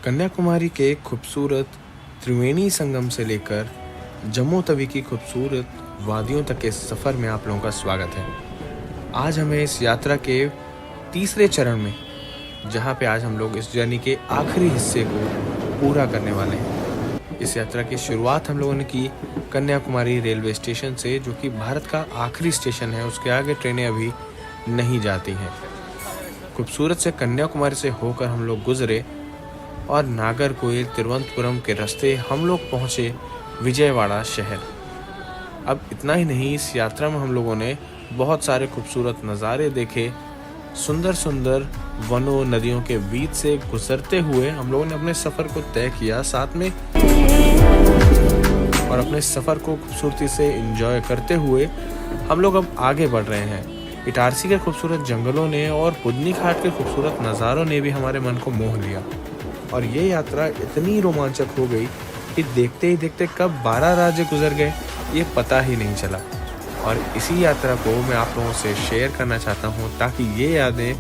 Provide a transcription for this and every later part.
कन्याकुमारी के खूबसूरत त्रिवेणी संगम से लेकर जम्मू तवी की खूबसूरत वादियों तक के सफ़र में आप लोगों का स्वागत है। आज हमें इस यात्रा के तीसरे चरण में, जहां पे आज हम लोग इस जर्नी के आखिरी हिस्से को पूरा करने वाले हैं। इस यात्रा की शुरुआत हम लोगों ने की कन्याकुमारी रेलवे स्टेशन से, जो कि भारत का आखिरी स्टेशन है। उसके आगे ट्रेनें अभी नहीं जाती हैं। खूबसूरत से कन्याकुमारी से होकर हम लोग गुजरे और नागरकोइल तिरुवनंतपुरम के रास्ते हम लोग पहुँचे विजयवाड़ा शहर। अब इतना ही नहीं, इस यात्रा में हम लोगों ने बहुत सारे खूबसूरत नज़ारे देखे। सुंदर सुंदर वनों नदियों के बीच से गुजरते हुए हम लोगों ने अपने सफ़र को तय किया साथ में, और अपने सफ़र को खूबसूरती से एंजॉय करते हुए हम लोग अब आगे बढ़ रहे हैं। इटारसी के खूबसूरत जंगलों ने और पुदनी घाट के खूबसूरत नज़ारों ने भी हमारे मन को मोह लिया, और ये यात्रा इतनी रोमांचक हो गई कि देखते ही देखते कब 12 राज्य गुजर गए ये पता ही नहीं चला। और इसी यात्रा को मैं आप लोगों से शेयर करना चाहता हूँ ताकि ये यादें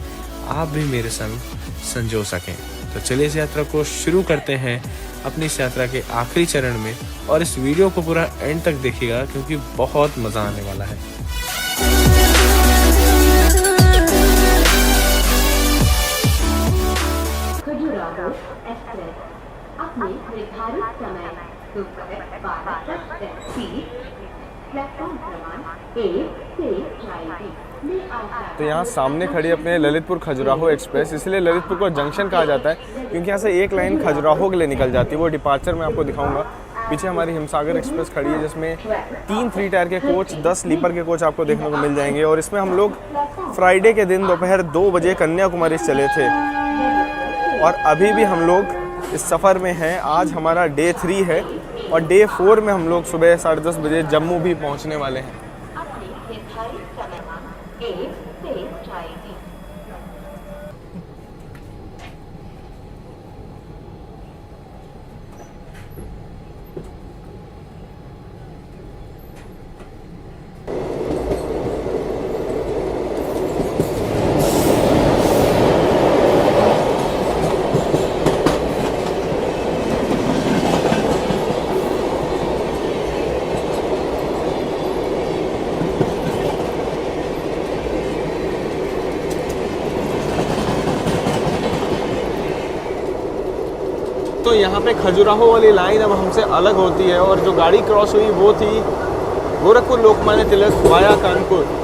आप भी मेरे संग संजो सकें। तो चलिए इस यात्रा को शुरू करते हैं अपनी इस यात्रा के आखिरी चरण में, और इस वीडियो को पूरा एंड तक देखिएगा क्योंकि बहुत मज़ा आने वाला है। अपने निर्धारित समय दोपहर 12 सीट प्लेटफॉर्म क्रमांक 1 से जाएगी। तो यहाँ सामने खड़ी अपने ललितपुर खजुराहो एक्सप्रेस, इसलिए ललितपुर को जंक्शन कहा जाता है क्योंकि यहाँ से एक लाइन खजुराहो के लिए निकल जाती है। वो डिपार्चर में आपको दिखाऊंगा। पीछे हमारी हिमसागर एक्सप्रेस खड़ी है जिसमें 3 3 टायर के कोच, 10 स्लीपर के कोच आपको देखने को मिल जाएंगे। और इसमें हम लोग फ्राइडे के दिन दोपहर 2 बजे कन्याकुमारी चले थे और अभी भी हम लोग इस सफ़र में हैं। आज हमारा डे 3 है और डे 4 में हम लोग सुबह 10:30 बजे जम्मू भी पहुंचने वाले हैं। तो यहाँ पे खजुराहो वाली लाइन अब हमसे अलग होती है और जो गाड़ी क्रॉस हुई वो थी गोरखपुर लोकमान्य तिलक वाया कानपुर।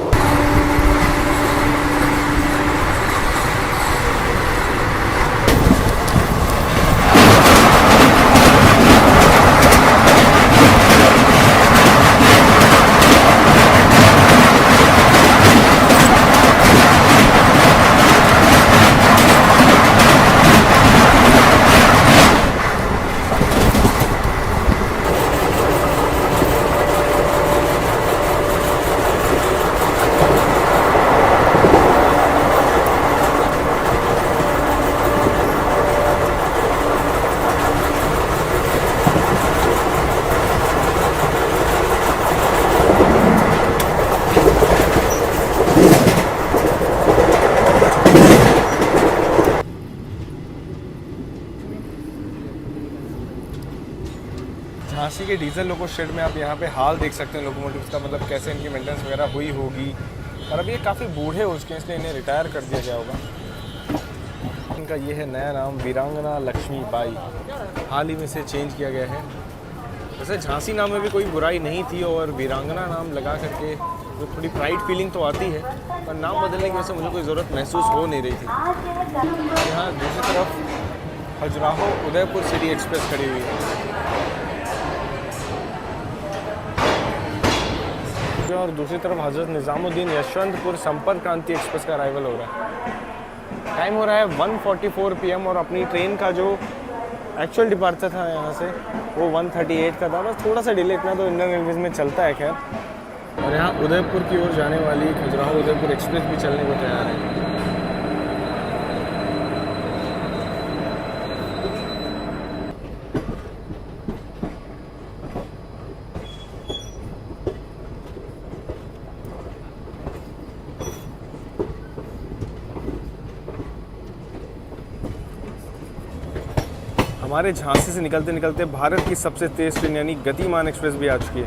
झांसी के डीजल लोको शेड में आप यहाँ पे हाल देख सकते हैं लोकोमोटिव्स का, मतलब कैसे इनकी मेंटेनेंस वगैरह हुई होगी। और अब ये काफ़ी बूढ़े हो चुके हैं इसलिए इन्हें रिटायर कर दिया गया होगा। इनका ये है नया नाम वीरांगना लक्ष्मीबाई, हाल ही में से चेंज किया गया है। वैसे झांसी नाम में भी कोई बुराई नहीं थी और वीरांगना नाम लगा करके जो थोड़ी प्राइड फीलिंग तो आती है, पर नाम बदलने की वजह से मुझे कोई ज़रूरत महसूस हो नहीं रही थी। यहाँ दूसरी तरफ खजुराहो उदयपुर सिटी एक्सप्रेस खड़ी हुई है और दूसरी तरफ हज़रत निज़ामुद्दीन यशवंतपुर संपर्क क्रांति एक्सप्रेस का अराइवल हो रहा है। टाइम हो रहा है 1:44 PM और अपनी ट्रेन का जो एक्चुअल डिपार्चर था यहाँ से वो 1:38 का था। बस थोड़ा सा डिले, इतना तो इंडियन रेलवेज में चलता है खैर। और यहाँ उदयपुर की ओर जाने वाली खजुराहो उदयपुर एक्सप्रेस भी चलने को तैयार है। हमारे झांसी से निकलते निकलते भारत की सबसे तेज़ ट्रेन यानी गतिमान एक्सप्रेस भी आ चुकी है।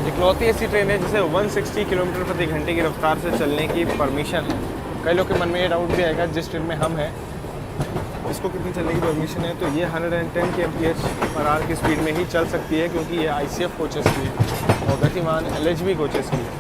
इकलौती ऐसी ट्रेन है जिसे 160 किलोमीटर प्रति घंटे की रफ्तार से चलने की परमिशन है। कई लोग के मन में ये डाउट भी आएगा जिस ट्रेन में हम हैं इसको कितनी चलने की परमिशन है, तो ये 110 kmph/h की स्पीड में ही चल सकती है क्योंकि ये ICF कोचेस की है और गतिमान LHB कोचेस की है।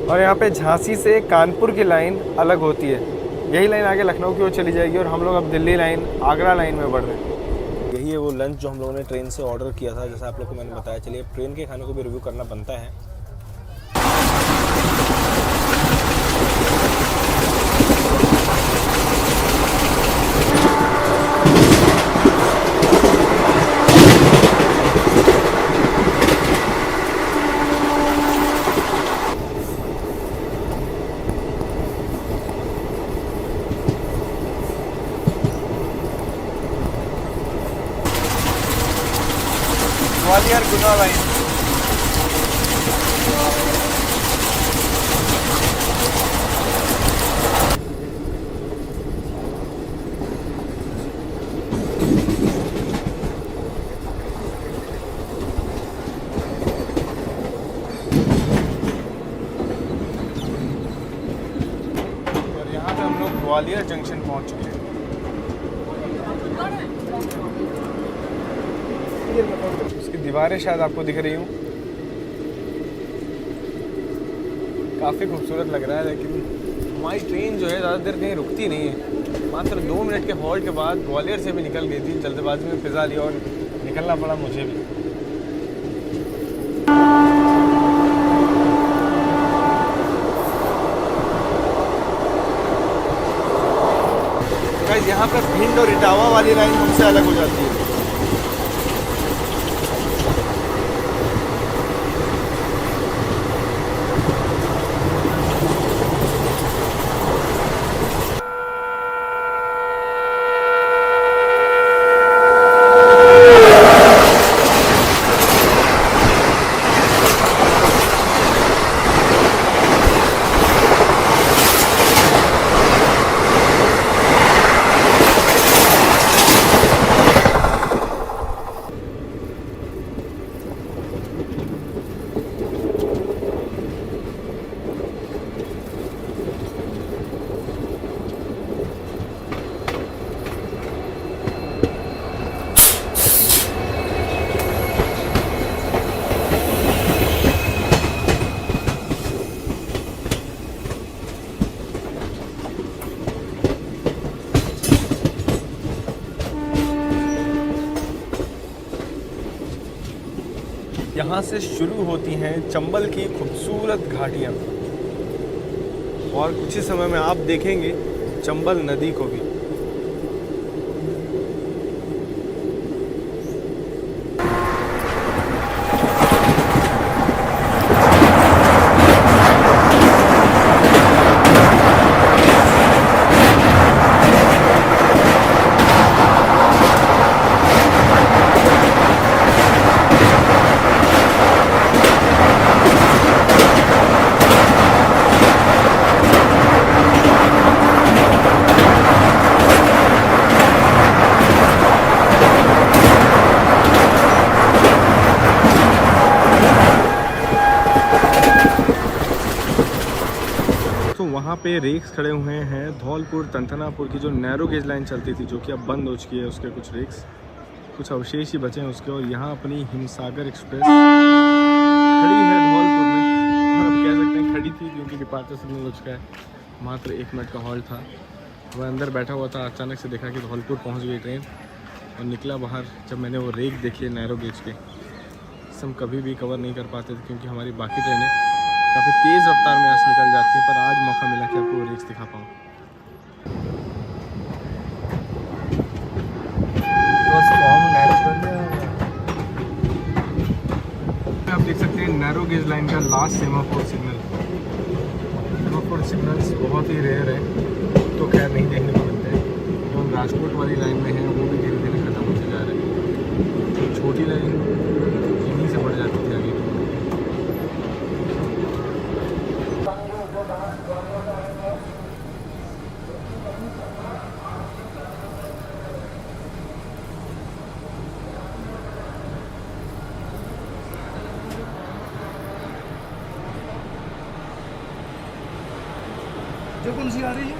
और यहाँ पे झांसी से कानपुर की लाइन अलग होती है। यही लाइन आगे लखनऊ की ओर चली जाएगी और हम लोग अब दिल्ली लाइन, आगरा लाइन में बढ़ रहे हैं। यही है वो लंच जो हम लोगों ने ट्रेन से ऑर्डर किया था, जैसा आप लोग को मैंने बताया। चलिए ट्रेन के खाने को भी रिव्यू करना बनता है। ग्वालियर गुना लाइन। और यहाँ पे हम लोग ग्वालियर जंक्शन पहुँच चुके हैं। उसकी दीवारें शायद आपको दिख रही हूँ, काफ़ी खूबसूरत लग रहा है। लेकिन हमारी ट्रेन जो है ज़्यादा देर कहीं रुकती नहीं है। मात्र 2 मिनट के हॉल्ट के बाद ग्वालियर से भी निकल गई थी। जल्दबाजी में पिज़्ज़ा लिया और निकलना पड़ा मुझे भी। गाइस यहाँ पर भिंड और इटावा वाली लाइन हमसे अलग हो जाती है। यहाँ से शुरू होती हैं चंबल की खूबसूरत घाटियाँ और कुछ ही समय में आप देखेंगे चंबल नदी को भी। वहाँ पे रेक्स खड़े हुए हैं धौलपुर तंतनापुर की जो नैरो गेज लाइन चलती थी, जो कि अब बंद हो चुकी है। उसके कुछ रेक्स, कुछ अवशेष ही बचे हैं उसके। और यहाँ अपनी हिमसागर एक्सप्रेस खड़ी है धौलपुर में, और अब कह सकते हैं खड़ी थी क्योंकि डिपार्चर सिग्नल हो चुका है। मात्र 1 मिनट का हॉल्ट था। मैं अंदर बैठा हुआ था, अचानक से देखा कि धौलपुर पहुँच गई ट्रेन और निकला बाहर। जब मैंने वो रेक देखी नैरो गेज के, हम कभी भी कवर नहीं कर पाते थे क्योंकि हमारी बाकी ट्रेनें काफ़ी तेज़ रफ्तार में यहाँ से निकल जाती है। पर आज मौका मिला कि आपको रेक्स दिखा पाऊँ। तो फॉर्म नेचुरल गेज लाइन का last semaphore signal. Semaphore signals बहुत ही रेयर है, तो खैर नहीं देखने को मिलते हैं। जो हम राजकोट वाली लाइन में हैं वो भी धीरे धीरे ख़त्म होते जा रहे हैं। तो छोटी लाइन यहीं से बढ़ जाती थी आगे। जो कौन सी आ रही है?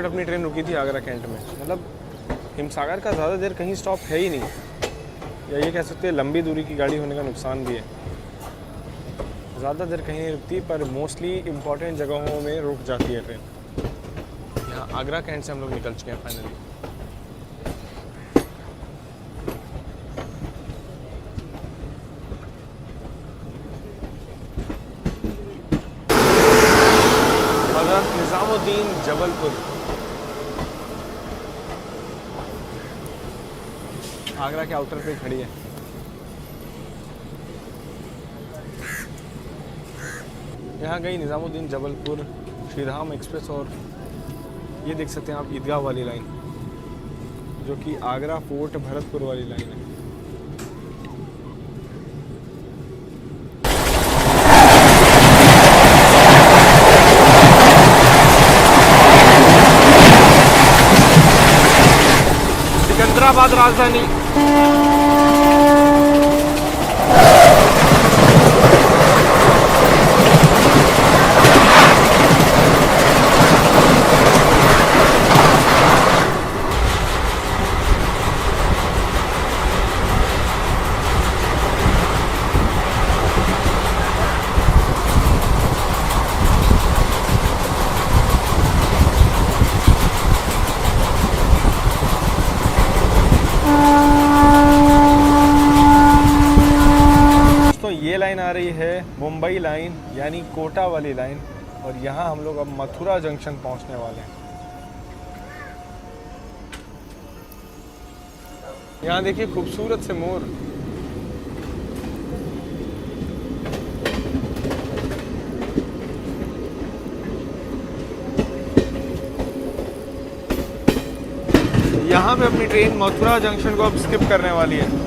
अपनी ट्रेन रुकी थी आगरा कैंट में। मतलब हिमसागर का ज़्यादा देर कहीं स्टॉप है ही नहीं, या ये कह सकते हैं लंबी दूरी की गाड़ी होने का नुकसान भी है। ज़्यादा देर कहीं नहीं रुकती, पर मोस्टली इम्पॉर्टेंट जगहों में रुक जाती है ट्रेन। यहाँ आगरा कैंट से हम लोग निकल चुके हैं फाइनली। निज़ामुद्दीन जबलपुर आगरा के आउटर पे खड़ी है। यहाँ गई निज़ामुद्दीन जबलपुर श्रीधाम एक्सप्रेस, और ये देख सकते हैं आप ईदगाह वाली लाइन, जो कि आगरा फोर्ट भरतपुर वाली लाइन है। सिकंदराबाद राजधानी। ये लाइन आ रही है मुंबई लाइन, यानी कोटा वाली लाइन, और यहाँ हम लोग अब मथुरा जंक्शन पहुँचने वाले हैं। यहाँ देखिए खूबसूरत से मोर। यहाँ पे अपनी ट्रेन मथुरा जंक्शन को अब स्किप करने वाली है।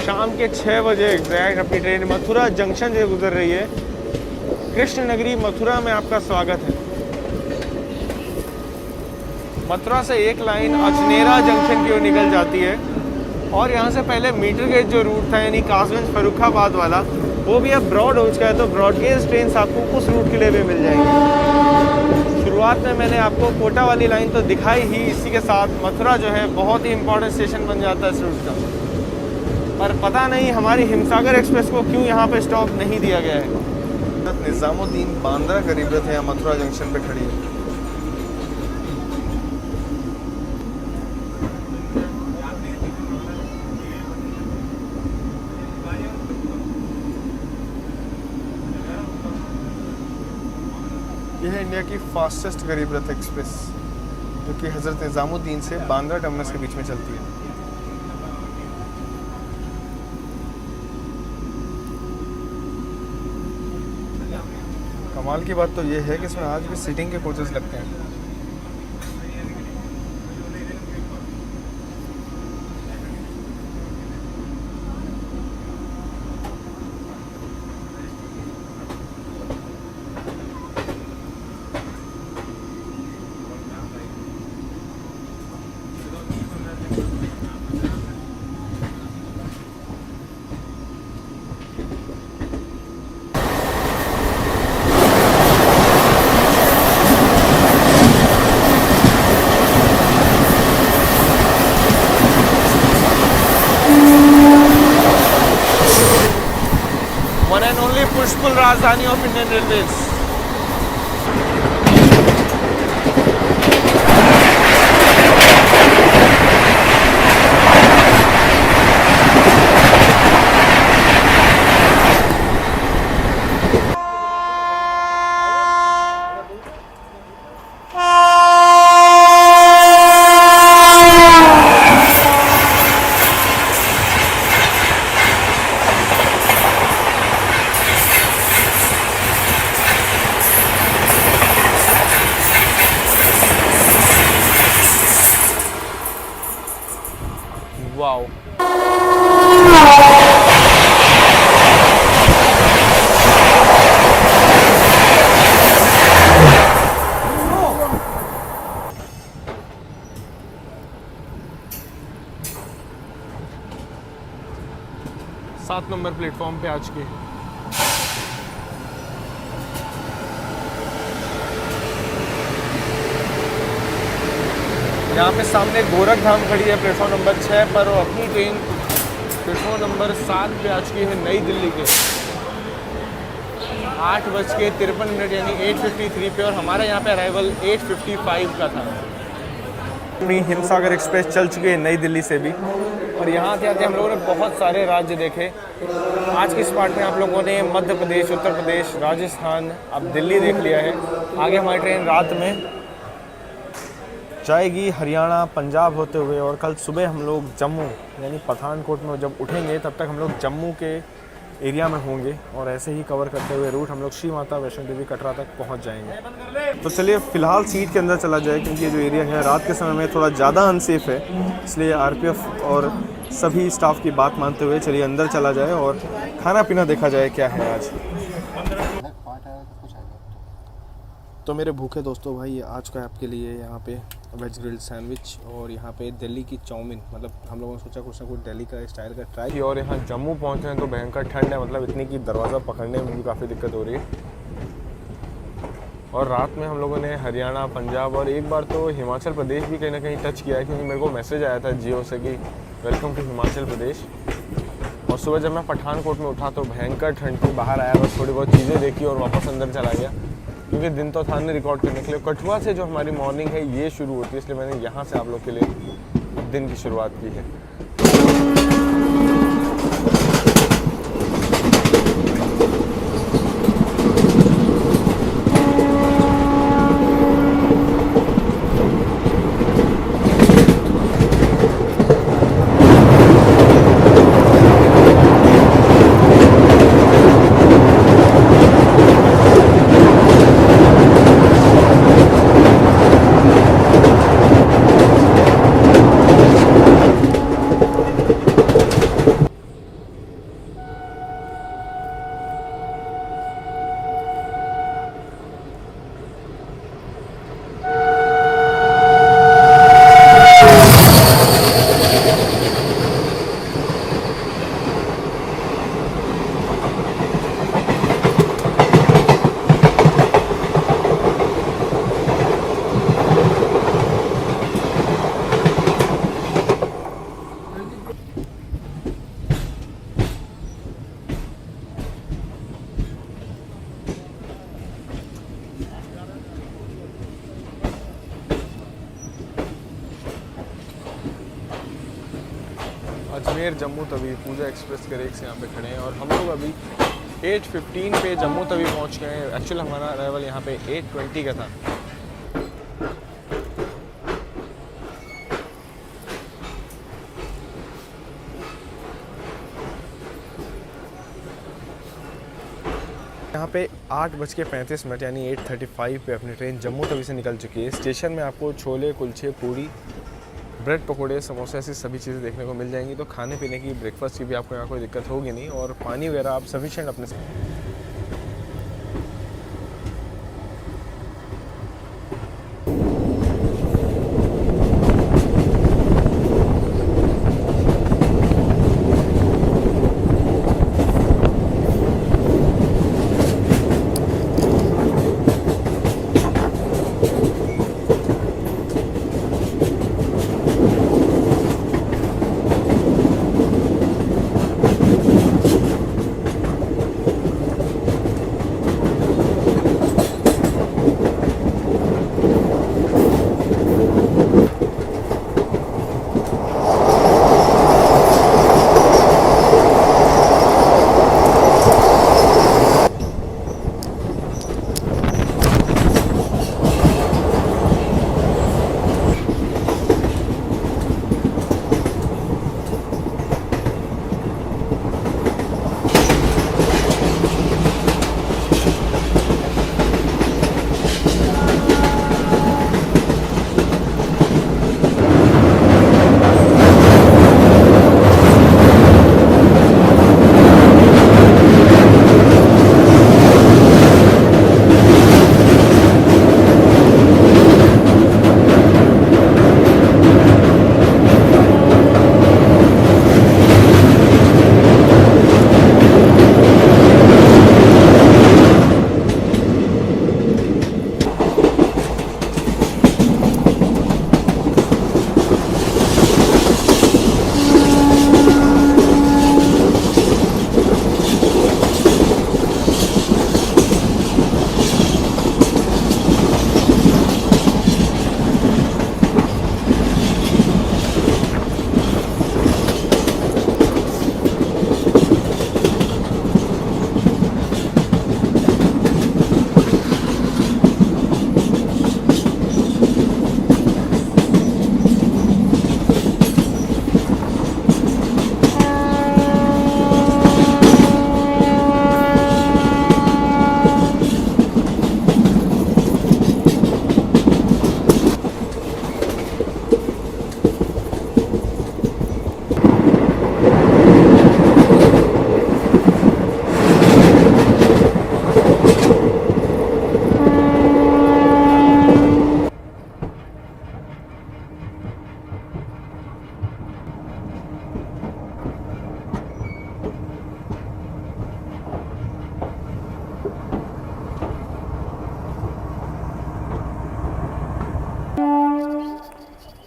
शाम के 6 बजे एग्जैक्ट अपनी ट्रेन मथुरा जंक्शन से गुजर रही है। कृष्ण नगरी मथुरा में आपका स्वागत है। मथुरा से एक लाइन अजनेरा जंक्शन की ओर निकल जाती है, और यहाँ से पहले मीटर गेज जो रूट था यानी कासगंज फर्रुखाबाद वाला, वो भी अब ब्रॉड हो चुका है। तो ब्रॉड गेज ट्रेन आपको उस रूट के लिए भी मिल जाएंगी। शुरुआत में मैंने आपको कोटा वाली लाइन तो दिखाई ही, इसी के साथ मथुरा जो है बहुत ही इंपॉर्टेंट स्टेशन बन जाता है इस रूट का। पर पता नहीं हमारी हिमसागर एक्सप्रेस को क्यों यहाँ पे स्टॉप नहीं दिया गया है। निज़ामुद्दीन बांद्रा गरीब रथ है, मथुरा जंक्शन पे खड़ी है। यह है इंडिया की फास्टेस्ट गरीब रथ एक्सप्रेस, जो कि हज़रत निज़ामुद्दीन से बांद्रा टर्मिनस के बीच में चलती है। कमाल की बात तो ये है कि इसमें आज भी सीटिंग के कोचेस लगते हैं। पुष्पुल राजधानी of Indian railways. 7 number platform पे आ चुके। यहाँ पे सामने गोरखधाम खड़ी है प्लेटफॉर्म नंबर 6 पर, और अपनी ट्रेन प्लेटफॉर्म नंबर 7 पे आ चुकी है नई दिल्ली के 8:53 यानी 8:53 पे, और हमारा यहाँ पे अराइवल 8:55 का था। अपनी हिमसागर एक्सप्रेस चल चुकी है नई दिल्ली से भी, और यहाँ आते आते हम लोगों ने बहुत सारे राज्य देखे। आज के इस पार्ट में आप लोगों ने मध्य प्रदेश, उत्तर प्रदेश, राजस्थान, अब दिल्ली देख लिया है। आगे हमारी ट्रेन रात में जाएगी हरियाणा, पंजाब होते हुए, और कल सुबह हम लोग जम्मू यानी पठानकोट में जब उठेंगे तब तक हम लोग जम्मू के एरिया में होंगे, और ऐसे ही कवर करते हुए रूट हम लोग श्री माता वैष्णो देवी कटरा तक पहुंच जाएंगे। तो चलिए फ़िलहाल सीट के अंदर चला जाए, क्योंकि ये जो एरिया है रात के समय में थोड़ा ज़्यादा अनसेफ है, इसलिए आरपीएफ और सभी स्टाफ की बात मानते हुए चलिए अंदर चला जाए और खाना पीना देखा जाए क्या है आज। तो मेरे भूखे दोस्तों भाई, आज का आपके लिए यहाँ पे वेज ग्रिल्ड सैंडविच और यहाँ पे दिल्ली की चाउमीन, मतलब हम लोगों ने सोचा कुछ ना कुछ दिल्ली का स्टाइल का ट्राई। और यहाँ जम्मू पहुँचे हैं तो भयंकर ठंड है, मतलब इतनी कि दरवाज़ा पकड़ने में भी काफ़ी दिक्कत हो रही है। और रात में हम लोगों ने हरियाणा, पंजाब और एक बार तो हिमाचल प्रदेश भी कहीं ना कहीं टच किया है, क्योंकि मेरे को मैसेज आया था जियो से कि वेलकम टू हिमाचल प्रदेश। और सुबह जब मैं पठानकोट में उठा तो भयंकर ठंड थी, बाहर आया, बस थोड़ी बहुत चीज़ें देखी और वापस अंदर चला गया, क्योंकि दिन तो था नहीं रिकॉर्ड करने के लिए। कठुआ से जो हमारी मॉर्निंग है ये शुरू होती है, इसलिए मैंने यहाँ से आप लोग के लिए दिन की शुरुआत की है। अजमेर जम्मू तवी पूजा एक्सप्रेस के रेक से यहाँ पे खड़े हैं, और हम लोग अभी 8:15 पे जम्मू तवी पहुँच गए हैं। एक्चुअल हमारा अराइवल यहाँ पे 8:20 का था। यहाँ पे 8:35 यानी 8:35 पे अपनी ट्रेन जम्मू तवी से निकल चुकी है। स्टेशन में आपको छोले, कुलचे, पूड़ी, ब्रेड पकोड़े, समोसे, ऐसी सभी चीज़ें देखने को मिल जाएंगी। तो खाने पीने की, ब्रेकफास्ट की भी आपको यहाँ कोई दिक्कत होगी नहीं, और पानी वगैरह आप सफिशिएंट अपने से।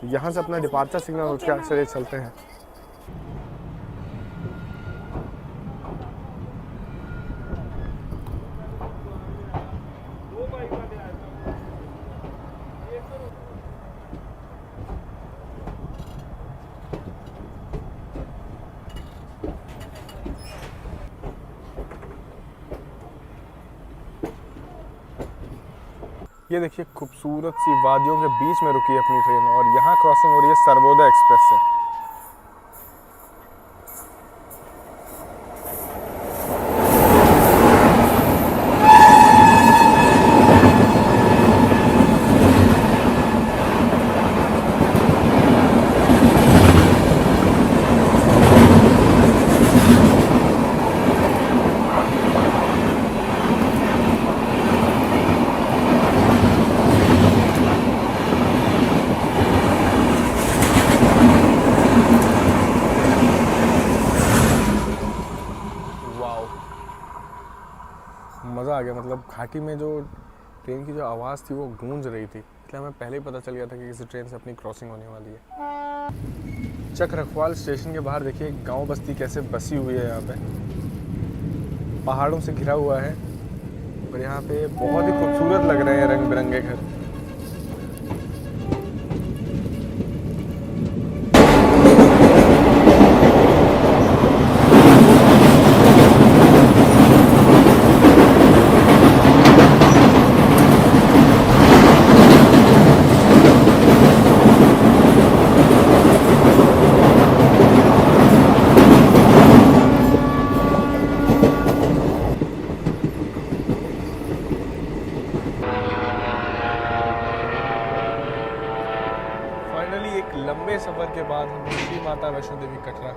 यहाँ से अपना डिपार्चर सिग्नल उसके चले चलते हैं। ये देखिए खूबसूरत सी वादियों के बीच में रुकी है अपनी ट्रेन और यहाँ क्रॉसिंग हो रही है सर्वोदय एक्सप्रेस से। मज़ा आ गया, मतलब घाटी में जो ट्रेन की जो आवाज़ थी वो गूंज रही थी, इसलिए हमें पहले ही पता चल गया था कि किसी ट्रेन से अपनी क्रॉसिंग होने वाली है। चक रखवाल स्टेशन के बाहर देखिए गांव बस्ती कैसे बसी हुई है, यहाँ पे पहाड़ों से घिरा हुआ है और यहाँ पे बहुत ही खूबसूरत लग रहे हैं रंग बिरंगे घर। एक लंबे सफ़र के बाद हम श्री माता वैष्णो देवी कटरा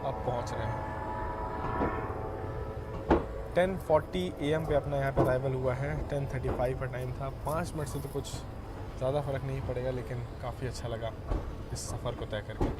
अब पहुंच रहे हैं। 10:40 AM पे अपना यहाँ पे अराइवल हुआ है। 10:35 का टाइम था। 5 मिनट से तो कुछ ज़्यादा फ़र्क नहीं पड़ेगा, लेकिन काफ़ी अच्छा लगा इस सफ़र को तय करके।